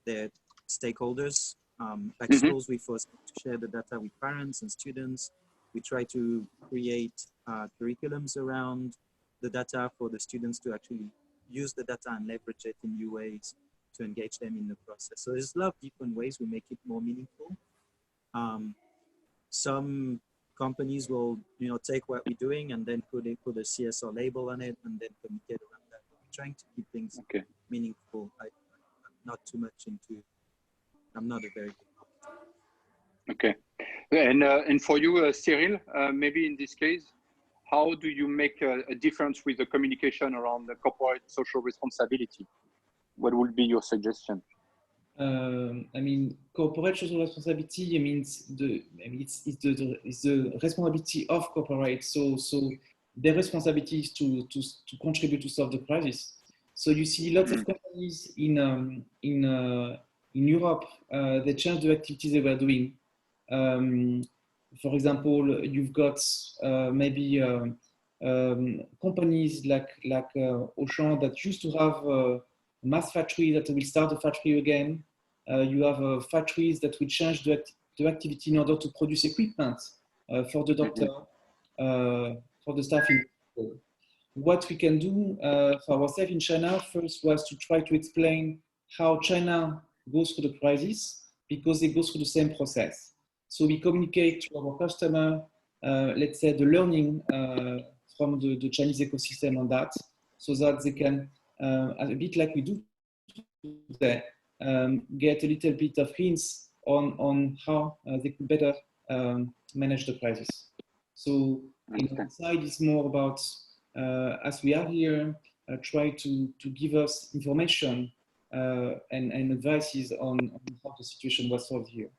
their stakeholders. Like schools, we force them to share the data with parents and students. We try to create curriculums around the data for the students to actually use the data and leverage it in new ways to engage them in the process. So there's a lot of different ways we make it more meaningful. Some companies will, you know, take what we're doing and then put a CSR label on it and then communicate around that. We're trying to keep things meaningful. I'm not too much into. I'm not a very good marketer. Okay, and for you, Cyril, maybe in this case, how do you make a difference with the communication around the corporate social responsibility? What would be your suggestion? I mean, corporate social responsibility. I mean, it's the responsibility of corporate. So their responsibility is to contribute to solve the crisis. So you see lots of companies in Europe. They change the activities they were doing. For example, you've got maybe companies like Auchan that used to have a mass factory that will start the factory again. You have factories that will change the activity in order to produce equipment for the doctor, for the staff. What we can do for ourselves in China first was to try to explain how China goes through the crisis, because they go through the same process. So we communicate to our customer, let's say, the learning from the Chinese ecosystem on that, so that they can, a bit like we do today, get a little bit of hints on how they could better manage the crisis. So inside is more about, as we are here, try to give us information and advices on how the situation was solved here.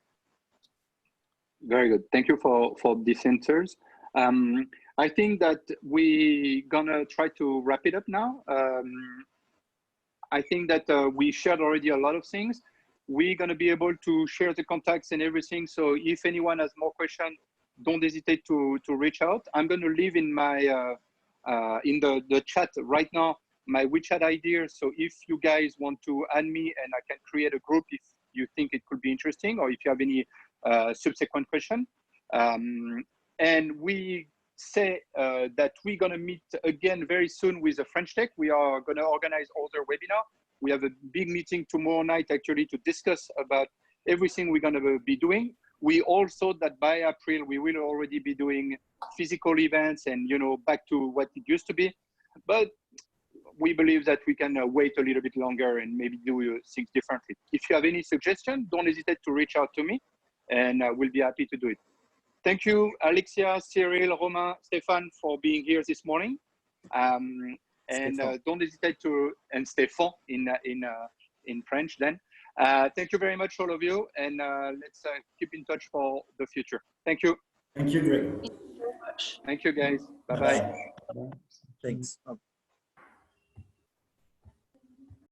Very good. Thank you for these answers. I think that we're gonna try to wrap it up now. I think that we shared already a lot of things. We're gonna be able to share the contacts and everything. So if anyone has more questions, don't hesitate to reach out. I'm gonna leave in my in the chat right now my WeChat ID. So if you guys want to add me, and I can create a group if you think it could be interesting, or if you have any subsequent question. And we say that we're going to meet again very soon with the French Tech. We are going to organize other webinar. We have a big meeting tomorrow night actually to discuss about everything we're going to be doing. We also that by April we will already be doing physical events and, you know, back to what it used to be. But we believe that we can wait a little bit longer and maybe do things differently. If you have any suggestions, don't hesitate to reach out to me, and we'll be happy to do it. Thank you, Alexia, Cyril, Romain, Stéphane, for being here this morning. And don't hesitate to, and Stéphane in French then. Thank you very much, all of you, and let's keep in touch for the future. Thank you. Thank you, Greg. Thank you very much. Thank you, guys. Bye-bye. Thanks.